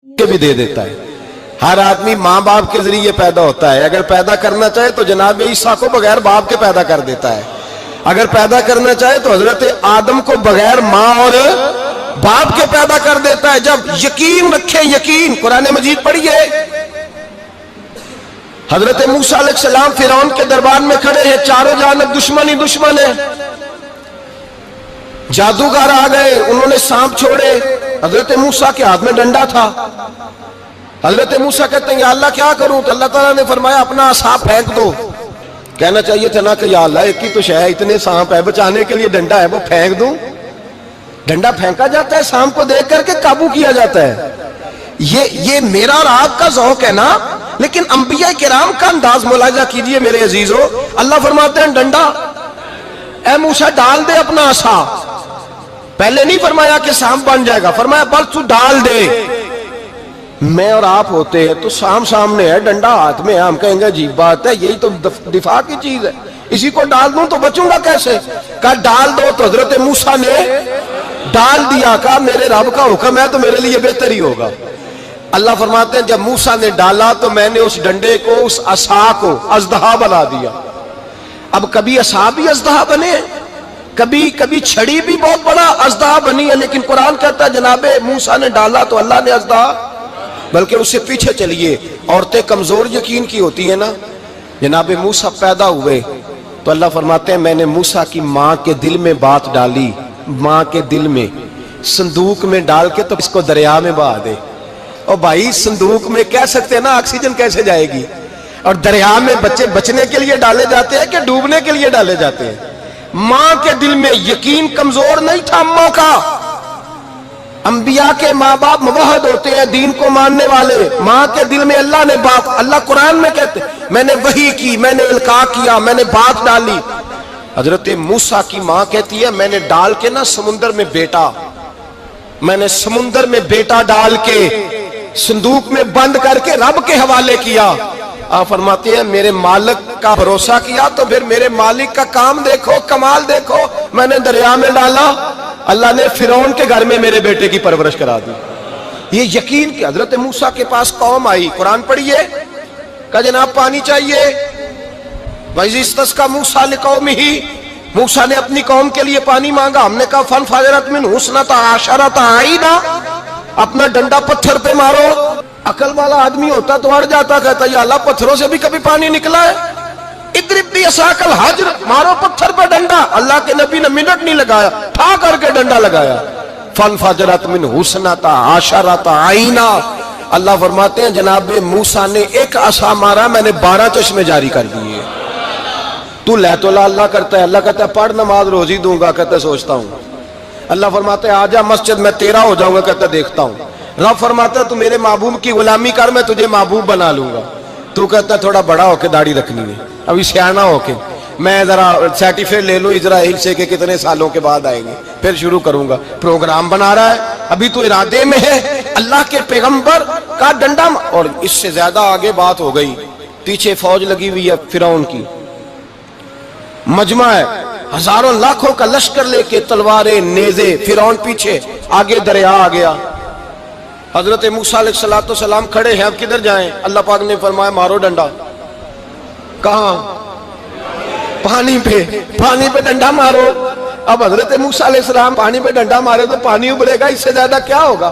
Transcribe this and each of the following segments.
کے بھی دے دیتا ہے. ہر آدمی ماں باپ کے ذریعے پیدا ہوتا ہے. اگر پیدا کرنا چاہے تو جناب عیسیٰ کو بغیر باپ کے پیدا کر دیتا ہے. اگر پیدا کرنا چاہے تو حضرت آدم کو بغیر ماں اور باپ کے پیدا کر دیتا ہے. جب یقین رکھیں, یقین, قرآن مجید پڑھیے. حضرت موسیٰ علیہ السلام فرعون کے دربار میں کھڑے ہیں, چاروں جانب دشمن ہی دشمن ہے. جادوگر آ گئے, انہوں نے سانپ چھوڑے. حضرت موسیٰ کے ہاتھ میں ڈنڈا تھا. حضرت موسیٰ کہتے ہیں یا اللہ کیا کروں؟ تو اللہ تعالیٰ نے فرمایا اپنا عصا پھینک دو. کہنا چاہیے تھا نا کہ یا اللہ ایک ہی تو شے ہے, اتنے سانپ ہے, بچانے کے لیے ڈنڈا ہے وہ پھینک دوں. ڈنڈا پھینکا جاتا ہے, سانپ کو دیکھ کر کے قابو کیا جاتا ہے. یہ میرا اور آپ کا ذوق ہے نا, لیکن انبیاء کرام کا انداز ملاحظہ کیجئے میرے عزیزو. اللہ فرماتے ہیں ڈنڈا, اے موسیٰ ڈال دے اپنا عصا. پہلے نہیں فرمایا کہ سانپ بن جائے گا, فرمایا بس تو ڈال دے. میں اور آپ ہوتے ہیں تو سانپ سامنے ہے, ڈنڈا ہاتھ میں ہے, ہم کہیں گے عجیب بات ہے, یہی تو دفاع کی چیز ہے, اسی کو ڈال دوں تو بچوں گا کیسے؟ کہا ڈال دو. تو حضرت موسیٰ نے ڈال دیا. کہا میرے رب کا حکم ہے تو میرے لیے بہتر ہی ہوگا. اللہ فرماتے ہیں جب موسیٰ نے ڈالا تو میں نے اس ڈنڈے کو, اس عصا کو اژدہا بنا دیا. اب کبھی عصا بھی اژدہا بنے, کبھی چھڑی بھی بہت بڑا اژدہا بنی ہے, لیکن قرآن کہتا ہے جناب موسیٰ نے ڈالا تو اللہ نے اژدہا. بلکہ اس سے پیچھے چلیے, عورتیں کمزور یقین کی ہوتی ہیں نا. جناب موسیٰ پیدا ہوئے تو اللہ فرماتے ہیں میں نے موسیٰ کی ماں کے دل میں بات ڈالی, ماں کے دل میں صندوق میں ڈال کے تو اس کو دریا میں بہا دے. اور بھائی صندوق میں کہہ سکتے ہیں نا آکسیجن کیسے جائے گی, اور دریا میں بچے بچنے کے لیے ڈالے جاتے ہیں کہ ڈوبنے کے لیے ڈالے جاتے ہیں. ماں کے دل میں یقین کمزور نہیں تھا اماں کا. انبیاء کے ماں باپ موحد ہوتے ہیں, دین کو ماننے والے. ماں کے دل میں اللہ نے بات, اللہ قرآن میں کہتے میں نے وحی کی, میں نے القاء کیا, میں نے بات ڈالی. حضرت موسیٰ کی ماں کہتی ہے میں نے ڈال کے نا سمندر میں بیٹا, میں نے سمندر میں بیٹا ڈال کے صندوق میں بند کر کے رب کے حوالے کیا. آپ فرماتے ہیں میرے مالک کا بھروسہ کیا تو پھر میرے مالک کا کام دیکھو, کمال دیکھو. میں نے دریا میں ڈالا, اللہ نے فرعون کے گھر میں میرے بیٹے کی پرورش کرا دی. یہ یقین کہ حضرت موسیٰ کے پاس قوم آئی, قرآن پڑھیے. کہا جناب پانی چاہیے. وَإِذِ اسْتَسْقَىٰ مُوسَىٰ لِقَوْمِهِ, موسیٰ نے اپنی قوم کے لیے پانی مانگا. ہم نے کہا فَانْفَجَرَتْ مِنْهُ اثْنَتَا عَشَرَةَ عَيْنًا, اپنا ڈنڈا پتھر پہ مارو. عقل والا آدمی ہوتا تو اڑ جاتا, کہتا یا اللہ پتھروں سے بھی کبھی پانی نکلا ہے؟ اضرب بعصاک الحجر, مارو پتھر پہ ڈنڈا. اللہ کے نبی نے منٹ نہیں لگایا, ٹھا کر کے ڈنڈا لگایا. فَانْفَجَرَتْ مِنْهُ اثْنَتَا عَشَرَةَ عَيْنًا. اللہ فرماتے ہیں جناب موسیٰ نے ایک عصا مارا, میں نے 12 چشمے جاری کر دیے. تو لے تو اللہ کرتا ہے, اللہ کہتا ہے پڑھ نماز روزی دوں گا, کہتا ہے سوچتا ہوں. اللہ فرماتا ہے آجا مسجد میں تیرا ہو جاؤں گا, کہتا ہے دیکھتا ہوں. رب فرماتا ہے تو میرے محبوب کی غلامی کر, میں تجھے محبوب بنا لوں گا. تو کہتا ہے تھوڑا بڑا ہو کے داڑھی رکھنی ہے, ابھی سیانا ہو کے میں ذرا سرٹیفکیٹ لے لوں اسرائیل سے کہ کتنے سالوں کے بعد آئیں گے, پھر شروع کروں گا. پروگرام بنا رہا ہے, ابھی تو ارادے میں ہے. اللہ کے پیغمبر کا ڈنڈا, اور اس سے زیادہ آگے بات ہو گئی. پیچھے فوج لگی ہوئی ہے فرعون کی, مجمع ہے, ہزاروں لاکھوں کا لشکر لے کے, تلواریں نیزے. فرعون پیچھے, آگے دریا آ گیا. حضرت موسیٰ علیہ السلام کھڑے ہیں, اب کدھر جائیں؟ اللہ پاک نے فرمایا مارو ڈنڈا. کہاں؟ پانی پہ ڈنڈا مارو. اب حضرت موسیٰ علیہ السلام پانی پہ ڈنڈا مارے تو پانی ابلے گا, اس سے زیادہ کیا ہوگا؟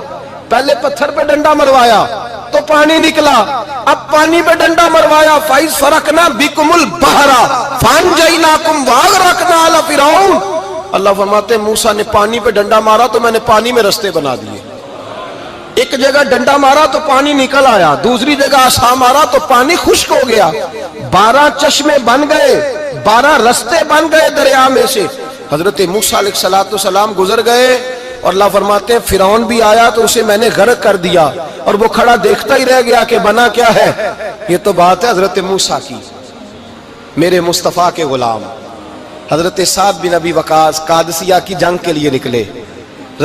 پہلے پتھر پہ ڈنڈا مروایا تو پانی نکلا, اب پانی پہ ڈنڈا مروایا. فَإِذْ فَرَقْنَا بِكُمُ الْبَحْرَ فَأَنْجَيْنَاكُمْ وَأَغْرَقْنَا آلَ فِرْعَوْنَ. اللہ فرماتے ہیں موسیٰ نے پانی پہ ڈنڈا مارا تو میں نے پانی میں رستے بنا دیے. ایک جگہ ڈنڈا مارا تو پانی نکل آیا, دوسری جگہ عصا مارا تو پانی خشک ہو گیا. 12 چشمے بن گئے, 12 رستے بن گئے دریا میں سے. حضرت موسیٰ علیہ السلام گزر گئے, اور اللہ فرماتے ہیں فرعون بھی آیا تو اسے میں نے غرق کر دیا, اور وہ کھڑا دیکھتا ہی رہ گیا کہ بنا کیا ہے. یہ تو بات ہے حضرت موسیٰ کی, میرے مصطفیٰ کے غلام. حضرت سعد بن ابی وقاص قادسیہ کی جنگ کے لیے نکلے,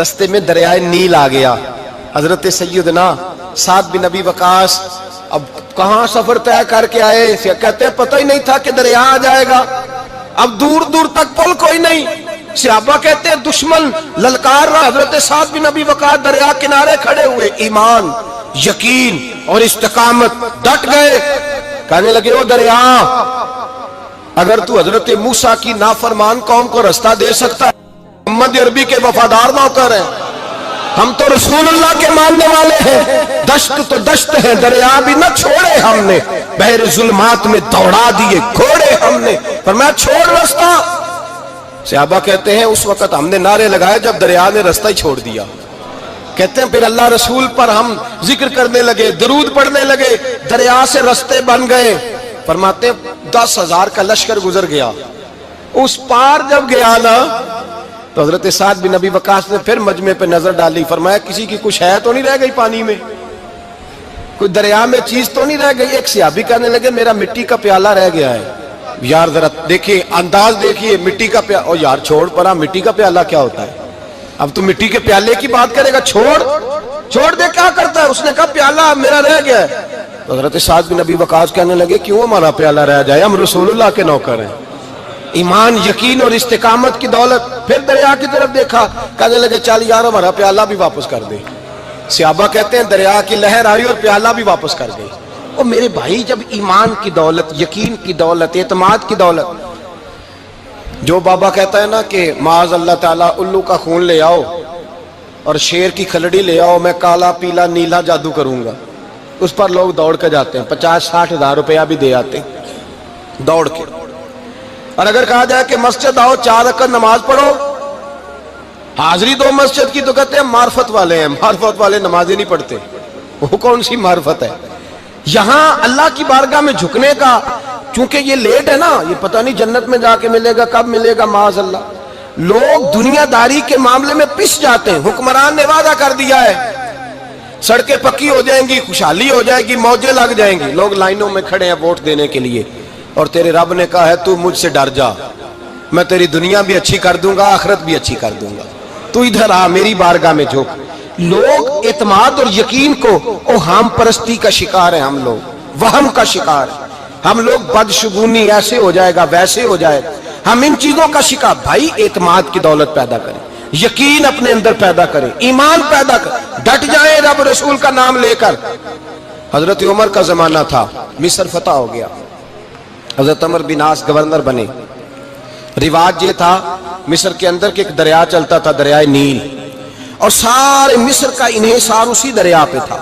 رستے میں دریائے نیل آ گیا. حضرت سیدنا سعد بن ابی وقاص اب کہاں سفر طے کر کے آئے, کہتے ہیں پتہ ہی نہیں تھا کہ دریا آ جائے گا. اب دور دور تک پل کوئی نہیں, صحابہ کہتے ہیں دشمن للکار رہا. حضرت سعد بن ابی وقاص دریا کنارے کھڑے ہوئے, ایمان یقین اور استقامت، ڈٹ گئے. کہنے لگے او دریا، اگر تو حضرت موسیٰ کی نافرمان قوم کو رستہ دے سکتا ہے، محمد عربی کے وفادار نوکر ہیں، ہم تو رسول اللہ کے ماننے والے ہیں، دشت تو دشت ہے، دریا بھی نہ چھوڑے ہم نے، بحر ظلمات میں دوڑا دیے گھوڑے ہم نے. فرمایا چھوڑ رستہ. صحابہ کہتے ہیں اس وقت ہم نے نعرے لگائے جب دریا نے رستہ ہی چھوڑ دیا. کہتے ہیں پھر اللہ رسول پر ہم ذکر کرنے لگے، درود پڑھنے لگے، دریا سے رستے بن گئے. فرماتے ہیں 10,000 کا لشکر گزر گیا. اس پار جب گیا نا تو حضرت سعد بن ابی وقاص نے پھر مجمع پہ نظر ڈالی. فرمایا کسی کی کچھ ہے تو نہیں رہ گئی پانی میں، کوئی دریا میں چیز تو نہیں رہ گئی. ایک صحابی کہنے لگے میرا مٹی کا پیالہ رہ گیا ہے. یار ذرا دیکھیے انداز دیکھیے، مٹی کا پیالہ. او یار چھوڑ پرا، مٹی کا پیالہ کیا ہوتا ہے؟ اب تو مٹی کے پیالے کی بات کرے گا، چھوڑ دے، کیا کرتا ہے؟ اس نے کہا پیالہ میرا رہ گیا ہے. تو حضرت سعد بن ابی وقاص کہنے لگے کیوں ہمارا پیالہ رہ جائے، ہم رسول اللہ کے نوکر ہیں. ایمان، یقین اور استقامت کی دولت. پھر دریا کی طرف دیکھا، کہنے لگے چل یار ہمارا پیالہ بھی واپس کر دے. صحابہ کہتے ہیں دریا کی لہر آئی اور پیالہ بھی واپس کر گئی. اور میرے بھائی جب ایمان کی دولت، یقین کی دولت، اعتماد کی دولت، جو بابا کہتا ہے نا کہ معاذ اللہ تعالیٰ الو کا خون لے آؤ اور شیر کی کھلڑی لے آؤ، میں کالا پیلا نیلا جادو کروں گا، اس پر لوگ دوڑ کے جاتے ہیں، 50-60 ہزار روپیہ بھی دے آتے ہیں دوڑ کے. اور اگر کہا جائے کہ مسجد آؤ 4 رکعت نماز پڑھو، حاضری دو مسجد کی، تو کہتے ہیں معرفت والے ہیں. معرفت والے نمازیں نہیں پڑھتے، وہ کون سی معرفت ہے؟ یہاں اللہ کی بارگاہ میں جھکنے کا، چونکہ یہ لیٹ ہے نا، یہ پتہ نہیں جنت میں جا کے ملے گا، کب ملے گا، معاذ اللہ. لوگ دنیا داری کے معاملے میں پس جاتے ہیں. حکمران نے وعدہ کر دیا ہے سڑکیں پکی ہو جائیں گی، خوشحالی ہو جائے گی، موجیں لگ جائیں گی، لوگ لائنوں میں کھڑے ہیں ووٹ دینے کے لیے، اور تیرے رب نے کہا ہے تو مجھ سے ڈر جا، میں تیری دنیا بھی اچھی کر دوں گا، آخرت بھی اچھی کر دوں گا، تو ادھر آ میری بارگاہ میں جھک. لوگ اعتماد اور یقین کو اوہام پرستی کا شکار ہیں، ہم لوگ وہم کا شکار ہیں، ہم لوگ بدشگونی ایسے ہو جائے گا ویسے ہو جائے گا، ہم ان چیزوں کا شکار. بھائی اعتماد کی دولت پیدا کریں، یقین اپنے اندر پیدا کریں، ایمان پیدا کریں، ڈٹ جائیں رب رسول کا نام لے کر. حضرت عمر کا زمانہ تھا، مصر فتح ہو گیا، حضرت عمر بن عاص گورنر بنے. رواج یہ تھا مصر کے اندر کہ ایک دریا چلتا تھا، دریائے نیل، اور سارے مصر کا انحصار اسی دریا پہ تھا.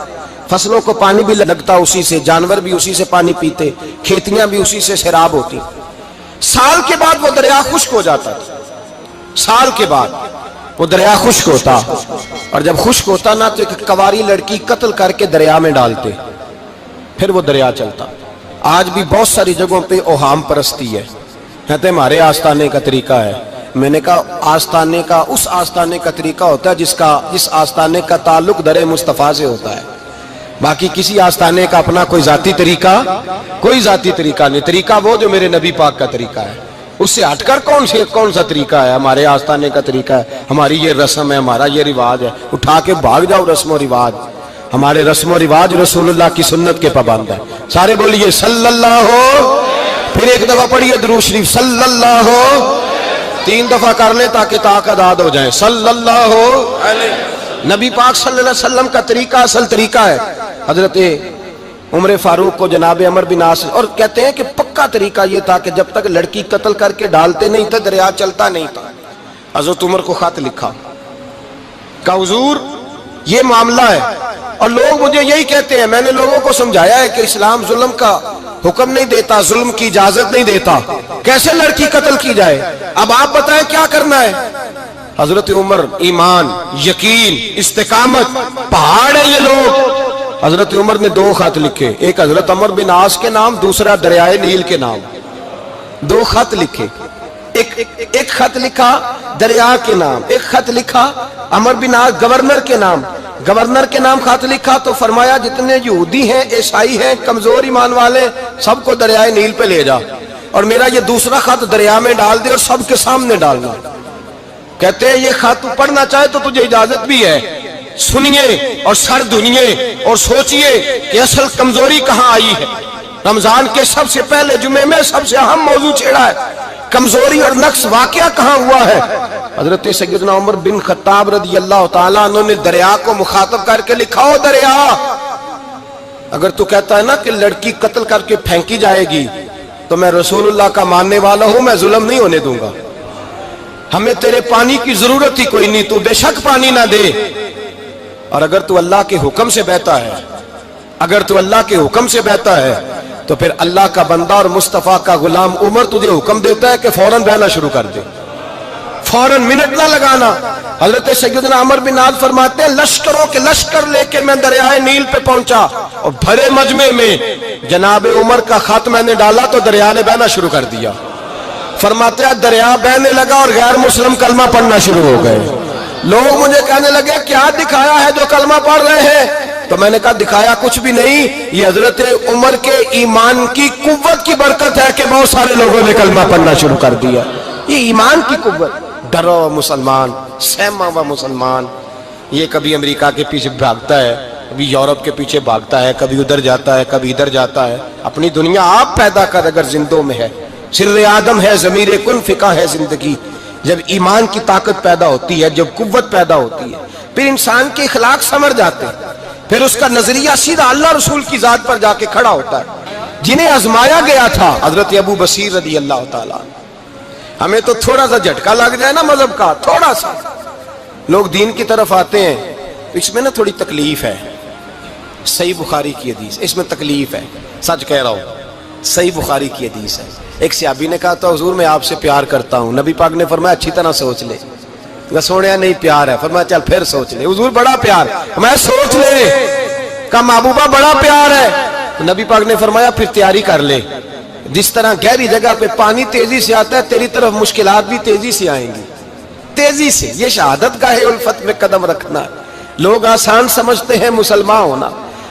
فصلوں کو پانی بھی لگتا اسی سے، جانور بھی اسی سے پانی پیتے، کھیتیاں بھی اسی سے سیراب ہوتی. سال کے بعد وہ دریا خشک ہو جاتا تھا، سال کے بعد وہ دریا خشک ہوتا، اور جب خشک ہوتا نا تو ایک کواری لڑکی قتل کر کے دریا میں ڈالتے، پھر وہ دریا چلتا. آج بھی بہت ساری جگہوں پہ اوہام پرستی ہے، کہتے ہمارے آستانے کا طریقہ ہے. میں نے کہا آستانے کا اس آستانے کا طریقہ ہوتا ہے جس آستانے کا تعلق در مصطفیٰ سے ہوتا ہے. باقی کسی آستانے کا اپنا کوئی ذاتی طریقہ نہیں. طریقہ وہ جو میرے نبی پاک کا طریقہ ہے، اس سے ہٹ کر کون سا طریقہ ہے؟ ہمارے آستانے کا طریقہ ہے، ہماری یہ رسم ہے، ہمارا یہ رواج ہے. اٹھا کے بھاگ جاؤ رسم و رواج. ہمارے رسم و رواج رسول اللہ کی سنت کے پابند ہے. سارے بولیے صلی اللہ ہو. پھر ایک دفعہ پڑھیے درود شریف صلی اللہ ہو. 3 دفعہ کر لیں تاکہ طاقت عاد ہو جائے. صلی اللہ ہو. نبی پاک صلی اللہ علیہ وسلم کا طریقہ اصل طریقہ ہے. حضرت عمر فاروق کو جناب عمر بن عاص، اور کہتے ہیں کہ پکا طریقہ یہ تھا کہ جب تک لڑکی قتل کر کے ڈالتے نہیں تھے دریا چلتا نہیں تھا. حضرت عمر کو خط لکھا کہ حضور یہ معاملہ ہے، اور لوگ مجھے یہی کہتے ہیں. میں نے لوگوں کو سمجھایا ہے کہ اسلام ظلم کا حکم نہیں دیتا، ظلم کی اجازت نہیں دیتا، کیسے لڑکی قتل کی جائے؟ اب آپ بتائیں کیا کرنا ہے؟ حضرت عمر ایمان، یقین، استقامت، پہاڑ ہے یہ لوگ. حضرت عمر نے 2 خط لکھے، ایک حضرت عمر بن عاص کے نام، دوسرا دریائے نیل کے نام. 2 خط لکھے، ایک خط لکھا دریا کے نام، ایک خط لکھا عمر بن عاص گورنر کے نام. گورنر کے نام خط لکھا تو فرمایا جتنے یہودی ہیں، عیسائی ہیں، کمزور ایمان والے، سب کو دریائے نیل پہ لے جا، اور میرا یہ دوسرا خط دریا میں ڈال دے اور سب کے سامنے ڈالنا. کہتے ہیں یہ خط پڑھنا چاہے تو تجھے اجازت بھی ہے، سنیے اور سر دھنیے اور سوچئے کہ اصل کمزوری کہاں آئی ہے. رمضان کے سب سے پہلے جمعے میں سب سے اہم موضوع چھیڑا ہے، کمزوری اور نقص واقعہ کہاں ہوا ہے. حضرت سیدنا عمر بن خطاب رضی اللہ تعالیٰ عنہ نے دریا کو مخاطب کر کے لکھا، ہو دریا اگر تو کہتا ہے نا کہ لڑکی قتل کر کے پھینکی جائے گی تو میں رسول اللہ کا ماننے والا ہوں، میں ظلم نہیں ہونے دوں گا، ہمیں تیرے پانی کی ضرورت ہی کوئی نہیں، تو بے شک پانی نہ دے۔ اور اگر تو اللہ کے حکم سے بہتا ہے، اگر تو اللہ کے حکم سے بہتا ہے تو پھر اللہ کا بندہ اور مصطفیٰ کا غلام عمر تجھے حکم دیتا ہے کہ فوراً بہنا شروع کر دے، فوراً منٹ نہ لگانا۔ حضرت سیدنا عمر بن عاص فرماتے ہیں لشکروں کے لشکر لے کے میں دریائے نیل پہ پہنچا اور بھرے مجمع میں جناب عمر کا خط میں نے ڈالا تو دریا نے بہنا شروع کر دیا۔ فرماتے ہیں دریا بہنے لگا اور غیر مسلم کلمہ پڑھنا شروع ہو گئے۔ لوگ مجھے کہنے لگے کیا دکھایا ہے جو کلمہ پڑھ رہے ہیں؟ تو میں نے کہا دکھایا کچھ بھی نہیں، یہ حضرت عمر کے ایمان کی قوت کی برکت ہے کہ بہت سارے لوگوں نے کلمہ پڑھنا شروع کر دیا۔ یہ ایمان کی قوت، ڈرا ہوا مسلمان، سہما ہوا مسلمان، یہ کبھی امریکہ کے پیچھے بھاگتا ہے، کبھی یورپ کے پیچھے بھاگتا ہے، کبھی ادھر جاتا ہے، کبھی ادھر جاتا ہے۔ اپنی دنیا آپ پیدا کر اگر زندوں میں ہے، سر آدم ہے، ضمیر کن فقہ ہے زندگی۔ جب ایمان کی طاقت پیدا ہوتی ہے، جب قوت پیدا ہوتی ہے، پھر انسان کے اخلاق سمر جاتے ہیں، پھر اس کا نظریہ سیدھا اللہ رسول کی ذات پر جا کے کھڑا ہوتا ہے۔ جنہیں آزمایا گیا تھا حضرت ابو بصیر رضی اللہ تعالیٰ، ہمیں تو تھوڑا سا جھٹکا لگ جائے نا مذہب کا، تھوڑا سا لوگ دین کی طرف آتے ہیں، اس میں نا تھوڑی تکلیف ہے۔ صحیح بخاری کی حدیث، اس میں تکلیف ہے، سچ کہہ رہا ہوں، صحیح بخاری کی حدیث ہے۔ ایک صحابی نے کہا تھا حضور میں آپ سے پیار کرتا ہوں، نبی پاک نے فرمایا اچھی طرح سوچ لے۔ سونے نہیں پیار ہے، فرمایا چل پھر سوچ لے۔ حضور بڑا پیار، میں سوچ لے۔ کہا محبوبہ بڑا پیار ہے، نبی پاک نے فرمایا پھر تیاری کر لے، جس طرح گہری جگہ پہ پانی تیزی سے آتا ہے تیری طرف مشکلات بھی تیزی سے آئیں گی، تیزی سے۔ یہ شہادت گاہ الفت میں قدم رکھنا ہے۔ لوگ آسان سمجھتے ہیں مسلمان ہونا،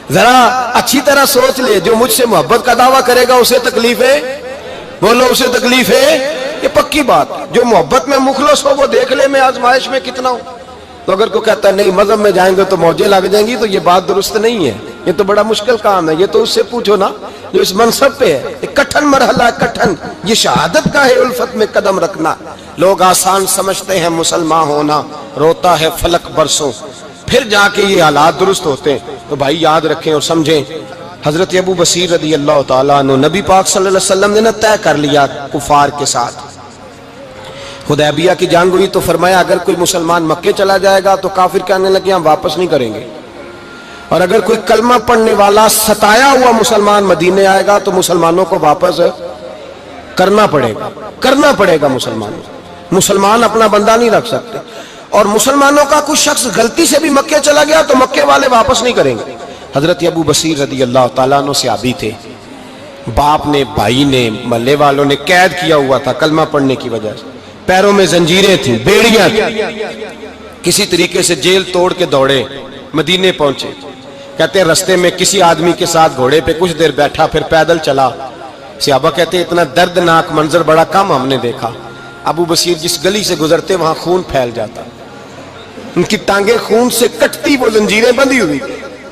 ذرا اچھی طرح سوچ لے، جو مجھ سے محبت کا دعویٰ کرے گا اسے تکلیف ہے، بولو اسے تکلیف ہے، یہ پکی بات۔ جو محبت میں مخلص ہو وہ دیکھ لے میں آزمائش میں کتنا ہوں۔ تو اگر کوئی کہتا ہے نہیں مذہب میں جائیں گے تو موجیں لگ جائیں گی، تو یہ بات درست نہیں ہے، یہ تو بڑا مشکل کام ہے۔ یہ تو اس سے پوچھو نا جو اس منصب پہ ہے، ایک کٹھن مرحلہ ہے، کٹھن۔ یہ شہادت کا ہے الفت میں قدم رکھنا۔ لوگ آسان سمجھتے ہیں مسلمان ہونا، روتا ہے فلک برسوں، پھر جا کے یہ حالات درست ہوتے ہیں۔ تو بھائی یاد رکھیں اور سمجھیں، حضرت ابو بصیر رضی اللہ تعالیٰ عنہ، نبی پاک صلی اللہ علیہ وسلم نے طے کر لیا کفار کے ساتھ، حدیبیہ کی جنگ ہوئی تو فرمایا اگر کوئی مسلمان مکے چلا جائے گا تو کافر کہنے لگے ہم واپس نہیں کریں گے، اور اگر کوئی کلمہ پڑھنے والا ستایا ہوا مسلمان مدینے آئے گا تو مسلمانوں کو واپس کرنا پڑے گا مسلمان اپنا بندہ نہیں رکھ سکتے۔ اور مسلمانوں کا کوئی شخص غلطی سے بھی مکے چلا گیا تو مکے والے واپس نہیں کریں گے۔ حضرت ابو بصیر رضی اللہ تعالیٰ عنہ صحابی تھے، باپ نے، بھائی نے، محلے والوں نے قید کیا ہوا تھا کلمہ پڑھنے کی وجہ سے، پیروں میں زنجیریں تھیں، بیڑیاں تھیں، کسی طریقے سے جیل توڑ کے دوڑے مدینے پہنچے۔ کہتے ہیں رستے میں کسی آدمی کے ساتھ گھوڑے پہ کچھ دیر بیٹھا پھر پیدل چلا۔ صحابہ کہتے ہیں اتنا دردناک منظر بڑا کم ہم نے دیکھا۔ ابو بصیر جس گلی سے گزرتے وہاں خون پھیل جاتا، ان کی ٹانگیں خون سے کٹتی، وہ زنجیریں بندھی ہوئی،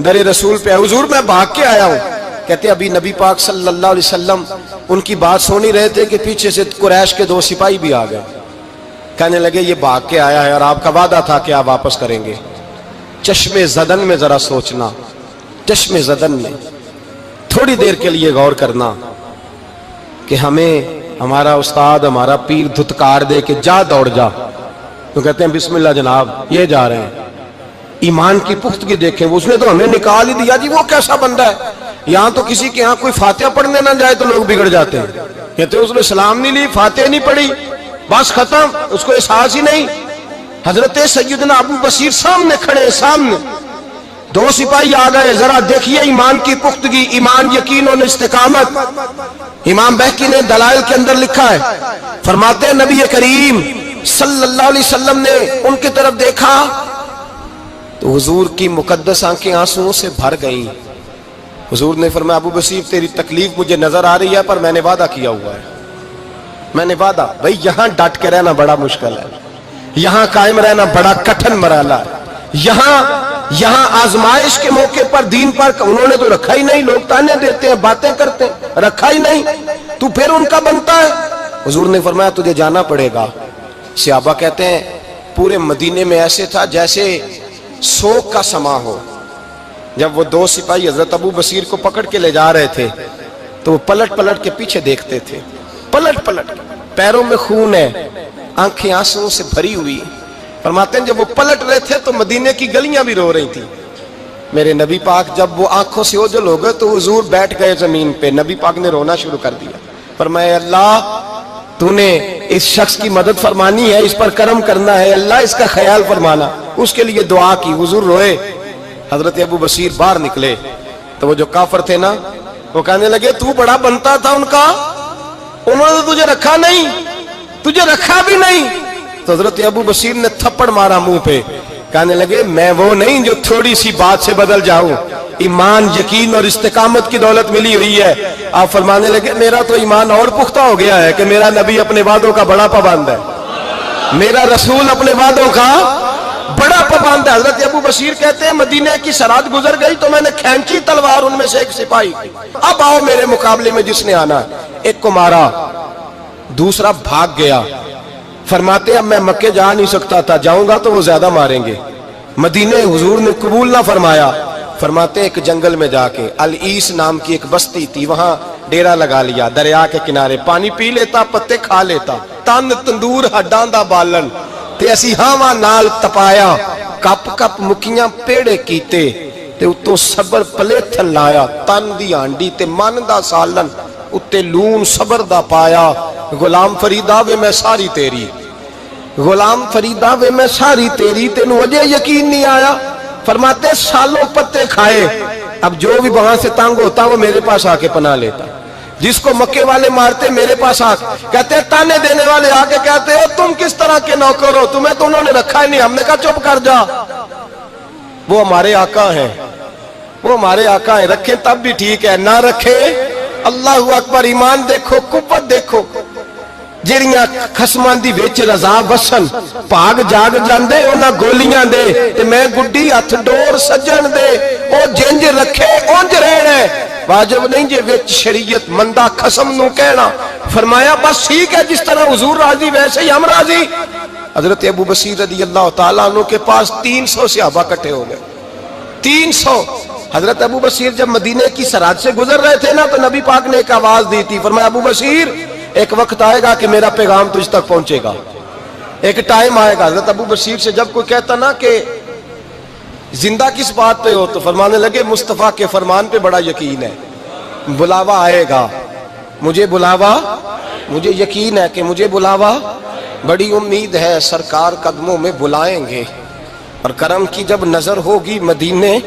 در رسول پہ حضور میں بھاگ کے آیا ہوں۔ کہتے ابھی نبی پاک صلی اللہ علیہ وسلم ان کی بات سن ہی رہے تھے کہ پیچھے سے قریش کے 2 سپاہی بھی آ گئے، کہنے لگے یہ بھاگ کے آیا ہے اور آپ کا وعدہ تھا کہ آپ واپس کریں گے۔ چشم زدن میں ذرا سوچنا، چشم زدن میں تھوڑی دیر کے لیے غور کرنا کہ ہمیں ہمارا استاد، ہمارا پیر دھتکار دے کہ جا دوڑ جا، تو کہتے ہیں بسم اللہ جناب یہ جا رہے ہیں۔ ایمان کی پختگی دیکھیں، اس نے تو ہمیں نکال ہی دیا جی، وہ کیسا بندہ ہے۔ یہاں تو کسی کے یہاں کوئی فاتحہ پڑھنے نہ جائے تو لوگ بگڑ جاتے ہیں، کہتے ہیں اس نے سلام نہیں لی، فاتحہ نہیں پڑھی، بس ختم، اس کو احساس ہی نہیں۔ حضرت سیدنا ابو بصیر سامنے کھڑے، سامنے 2 سپاہی آ گئے، ذرا دیکھیے ایمان کی پختگی، ایمان، یقین اور استقامت۔ امام بہقی نے دلائل کے اندر لکھا ہے، فرماتے ہیں نبی کریم صلی اللہ علیہ وسلم نے ان کی طرف دیکھا تو حضور کی مقدس آنکھیں آنسوؤں سے بھر گئیں۔ حضور نے فرمایا ابو بصیر تیری تکلیف مجھے نظر آ رہی ہے پر میں نے وعدہ کیا ہوا ہے، میں نے وعدہ۔ بھائی یہاں ڈٹ کے رہنا بڑا مشکل ہے، یہاں قائم رہنا بڑا کٹھن مرحلہ ہے۔ یہاں آزمائش کے موقع پر دین پر انہوں نے تو رکھا ہی نہیں، لوگ تانے دیتے ہیں، باتیں کرتے ہیں، رکھا ہی نہیں، تو پھر ان کا بنتا ہے۔ حضور نے فرمایا تجھے جانا پڑے گا۔ صحابہ کہتے ہیں پورے مدینے میں ایسے تھا جیسے سوگ کا سما ہو، جب وہ دو سپاہی حضرت ابو بصیر کو پکڑ کے لے جا رہے تھے تو وہ پلٹ پلٹ کے پیچھے دیکھتے تھے، پلٹ پلٹ، پیروں میں خون ہے، آنکھیں آنسوں سے بھری ہوئی۔ فرماتے ہیں جب وہ پلٹ رہے تھے تو مدینے کی گلیاں بھی رو رہی تھیں۔ میرے نبی پاک جب وہ آنکھوں سے اوجھل ہو گئے تو حضور بیٹھ گئے زمین پہ، نبی پاک نے رونا شروع کر دیا۔ فرمایا اللہ تو نے اس شخص کی مدد فرمانی ہے، اس پر کرم کرنا ہے، اللہ اس کا خیال فرمانا، اس کے لیے دعا کی، حضور روئے۔ حضرت ابو بصیر باہر نکلے تو وہ جو کافر تھے نا وہ کہنے لگے تو بڑا بنتا تھا ان کا، انہوں نے تجھے رکھا نہیں، تجھے رکھا بھی نہیں۔ تو حضرت ابو بصیر نے تھپڑ مارا منہ پہ، کہنے لگے میں وہ نہیں جو تھوڑی سی بات سے بدل جاؤں، ایمان یقین اور استقامت کی دولت ملی ہوئی ہے۔ آپ فرمانے لگے میرا تو ایمان اور پختہ ہو گیا ہے کہ میرا نبی اپنے وعدوں کا بڑا پابند ہے، میرا رسول اپنے وعدوں کا بڑا پابند ہے۔ حضرت ابو بصیر کہتے ہیں مدینے کی سرحد گزر گئی تو میں نے کھینچی تلوار ان میں سے ایک سپاہی، اب آؤ میرے مقابلے میں جس نے آنا ہے۔ ایک کو مارا، دوسرا بھاگ گیا۔ فرماتے ہیں اب میں مکے جا نہیں سکتا تھا، جاؤں گا تو وہ زیادہ ماریں گے، مدینے حضور نے قبول نہ فرمایا۔ فرماتے ہیں ایک جنگل میں جا کے العیس نام کی ایک بستی تھی، وہاں ڈیرا لگا لیا، دریا کے کنارے، پانی پی لیتا، پتے کھا لیتا، تن تندور ہڈاں دا بالن تے اسی ہاواں نال تپایا، کپ کپ مکیاں پیڑے کیتے تے اتوں صبر پلیتھن لایا، تن دی ہانڈی تے من دا سالن اتے لون صبر دا پایا۔ غلام فریدا وے میں ساری تیری، غلام فریدا وے میں ساری تیری، تینوں وجہ یقین نہیں آیا۔ فرماتے سالوں پتے کھائے، اب جو بھی وہاں سے تنگ ہوتا وہ میرے پاس آ کے پناہ لیتا، جس کو مکے والے مارتے میرے پاس آ کے کہتے تانے دینے والے آ کے کہتے ہو تم کس طرح کے نوکر ہو، تمہیں تو انہوں نے رکھا ہی نہیں۔ ہم نے کہا چپ کر جا، وہ ہمارے آقا ہیں، وہ ہمارے آقا ہیں، رکھیں تب بھی ٹھیک ہے، نہ رکھیں اللہ اکبر۔ ایمان دیکھو، قوت دیکھو، جڑیاں خصمان دی وچ رضا وسن پاگ جاگ جاندے انہاں گولیاں دے تے میں گڈی ہتھ ڈور سجن دے، او جنج رکھے اونج رہنا ہے، واجب نہیں جے وچ شریعت مندہ قسم نو کہنا۔ فرمایا بس ٹھیک ہے، جس طرح حضور راضی ویسے ہی ہم راضی۔ حضرت ابو بصیر رضی اللہ تعالیٰ عنہ کے پاس 300 صحابہ کٹھے ہو گئے، 300۔ حضرت ابو بصیر جب مدینے کی سرحد سے گزر رہے تھے نا تو نبی پاک نے ایک آواز دی تھی، فرمایا ابو بصیر ایک وقت آئے گا کہ میرا پیغام تجھ تک پہنچے گا، ایک ٹائم آئے گا۔ حضرت ابو بصیر سے جب کوئی کہتا نا کہ زندہ کس بات پہ ہو تو فرمانے لگے مصطفیٰ کے فرمان پہ بڑا یقین ہے، بلاوا آئے گا، مجھے بلاوا، مجھے یقین ہے کہ مجھے بلاوا، بڑی امید ہے سرکار قدموں میں بلائیں گے، اور کرم کی جب نظر ہوگی مدینے،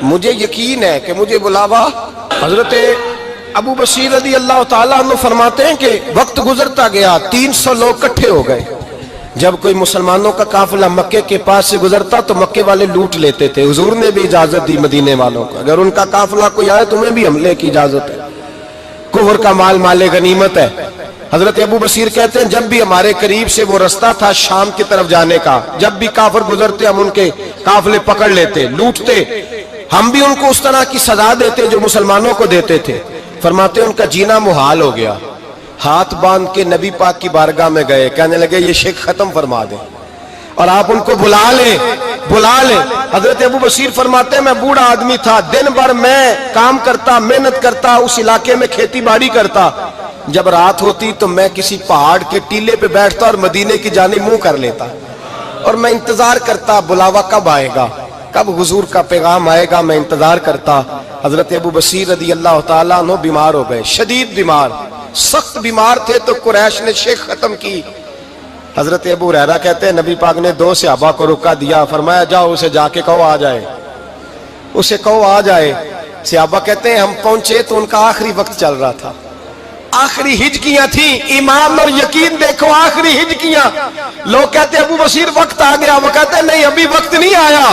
مجھے یقین ہے کہ مجھے بلاوا۔ حضرت ابو بصیر رضی اللہ تعالیٰ عنہ فرماتے ہیں کہ وقت گزرتا گیا، 300 لوگ کٹھے ہو گئے۔ جب کوئی مسلمانوں کا قافلہ مکے کے پاس سے گزرتا تو مکے والے لوٹ لیتے تھے، حضور نے بھی اجازت دی مدینے والوں کو، اگر ان کا قافلہ کوئی آئے تمہیں بھی حملے کی اجازت ہے، کفر کا مال مال غنیمت ہے۔ حضرت ابو بصیر کہتے ہیں جب بھی ہمارے قریب سے وہ رستہ تھا شام کی طرف جانے کا، جب بھی کافر گزرتے ہم ان کے قافلے پکڑ لیتے، لوٹتے، ہم بھی ان کو اس طرح کی سزا دیتے جو مسلمانوں کو دیتے تھے۔ فرماتے ان کا جینا محال ہو گیا، ہاتھ باندھ کے نبی پاک کی بارگاہ میں گئے، کہنے لگے یہ شرک ختم فرما دیں اور آپ ان کو بلا لیں، بلا لیں۔ حضرت ابو بصیر فرماتے ہیں میں بوڑھا آدمی تھا، دن بھر میں کام کرتا، محنت کرتا، اس علاقے میں کھیتی باڑی کرتا، جب رات ہوتی تو میں کسی پہاڑ کے ٹیلے پہ بیٹھتا اور مدینے کی جانب منہ کر لیتا اور میں انتظار کرتا بلاوا کب آئے گا، کب حضور کا پیغام آئے گا، میں انتظار کرتا۔ حضرت ابو بصیر رضی اللہ تعالیٰ عنہ بیمار ہو گئے، شدید بیمار، سخت بیمار تھے تو قریش نے شیخ ختم کی۔ حضرت ابو ہریرہ کہتے ہیں نبی پاک نے 2 صحابہ کو رکا دیا، فرمایا جاؤ اسے جا کے کہو آ جائے، اسے کہو آ جائے۔ صحابہ کہتے ہیں ہم پہنچے تو ان کا آخری وقت چل رہا تھا، آخری ہجکیاں تھیں، ایمان اور یقین دیکھو، آخری ہجکیاں۔ لوگ کہتے ہیں ابو بصیر وقت آ گیا، وہ کہتے ہیں نہیں ابھی وقت نہیں آیا،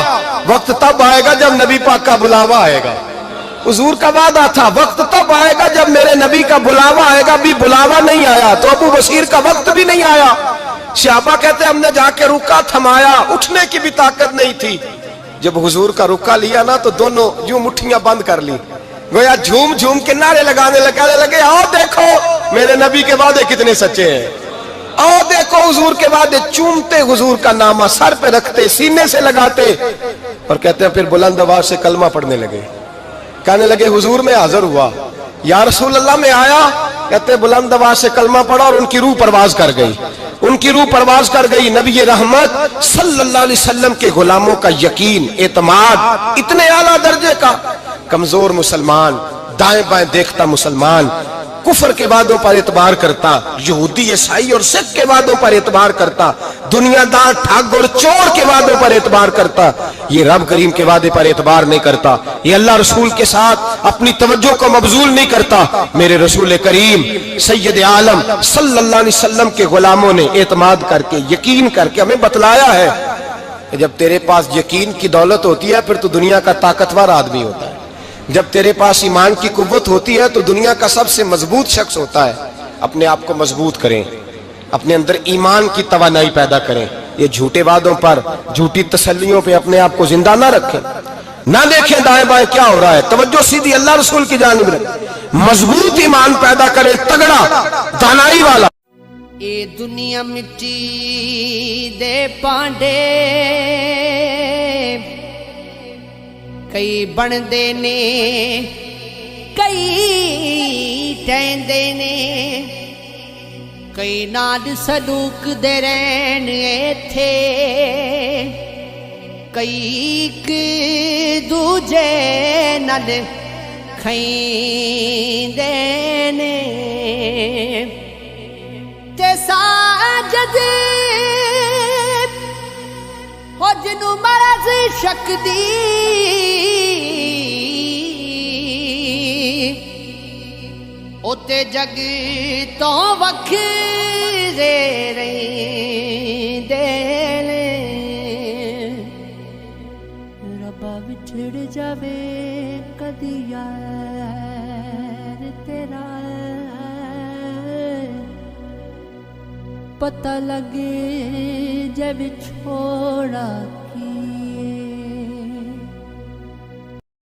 وقت تب آئے گا جب نبی پاک کا بلاوا آئے گا، حضور کا وعدہ تھا وقت تب آئے گا جب میرے نبی کا بلاوا آئے گا، ابھی بلاوا نہیں آیا تو ابو بصیر کا وقت بھی نہیں آیا۔ صحابہ کہتے ہیں ہم نے جا کے رکا، تھمایا، اٹھنے کی بھی طاقت نہیں تھی۔ جب حضور کا رکا لیا نا تو دونوں یوں مٹھیاں بند کر لی، گویا جھوم جھوم کے نعرے لگانے لگے آؤ دیکھو میرے نبی کے وعدے کتنے سچے ہیں، آؤ دیکھو حضور کے وعدے، چومتے حضور کا نامہ، سر پہ رکھتے، سینے سے لگاتے۔ اور کہتے ہیں پھر بلند آواز سے کلمہ پڑھنے لگے. کہنے لگے حضور میں حاضر ہوا, یا رسول اللہ میں آیا. کہتے ہیں بلند آواز سے کلمہ پڑھا اور ان کی روح پرواز کر گئی, ان کی روح پرواز کر گئی. نبی رحمت صلی اللہ علیہ وسلم کے غلاموں کا یقین, اعتماد اتنے اعلیٰ درجے کا. کمزور مسلمان, دائیں بائیں دیکھتا مسلمان, کفر کے وعدوں پر اعتبار کرتا, یہودی عیسائی اور سکھ کے وعدوں پر اعتبار کرتا, دنیا دار ٹھگ اور چور کے وعدوں پر اعتبار کرتا, یہ رب کریم کے وعدے پر اعتبار نہیں کرتا. یہ اللہ رسول کے ساتھ اپنی توجہ کو مبذول نہیں کرتا. میرے رسول کریم سید عالم صلی اللہ علیہ وسلم کے غلاموں نے اعتماد کر کے, یقین کر کے ہمیں بتلایا ہے کہ جب تیرے پاس یقین کی دولت ہوتی ہے پھر تو دنیا کا طاقتور آدمی ہوتا ہے. جب تیرے پاس ایمان کی قوت ہوتی ہے تو دنیا کا سب سے مضبوط شخص ہوتا ہے. اپنے آپ کو مضبوط کریں, اپنے اندر ایمان کی توانائی پیدا کریں. یہ جھوٹے وعدوں پر, جھوٹی تسلیوں پہ اپنے آپ کو زندہ نہ رکھیں, نہ دیکھیں دائیں بائیں کیا ہو رہا ہے. توجہ سیدھی اللہ رسول کی جانب رکھیں, مضبوط ایمان پیدا کریں, تگڑا دانائی والا. اے دنیا مٹی دے پانڈے کئی بندے نے کئی ٹہندے نے, کئی نال سلوک دے رہن ایتھے, کئی ایک دوجے نال کھیندے نے. تے ساجد ہو جنوں مرض شک دی اوتے جگ تو وکھرے رہندے نے. ربا وچھڑ جاوے کدی یار تیرا, پتہ لگے جب چھوڑا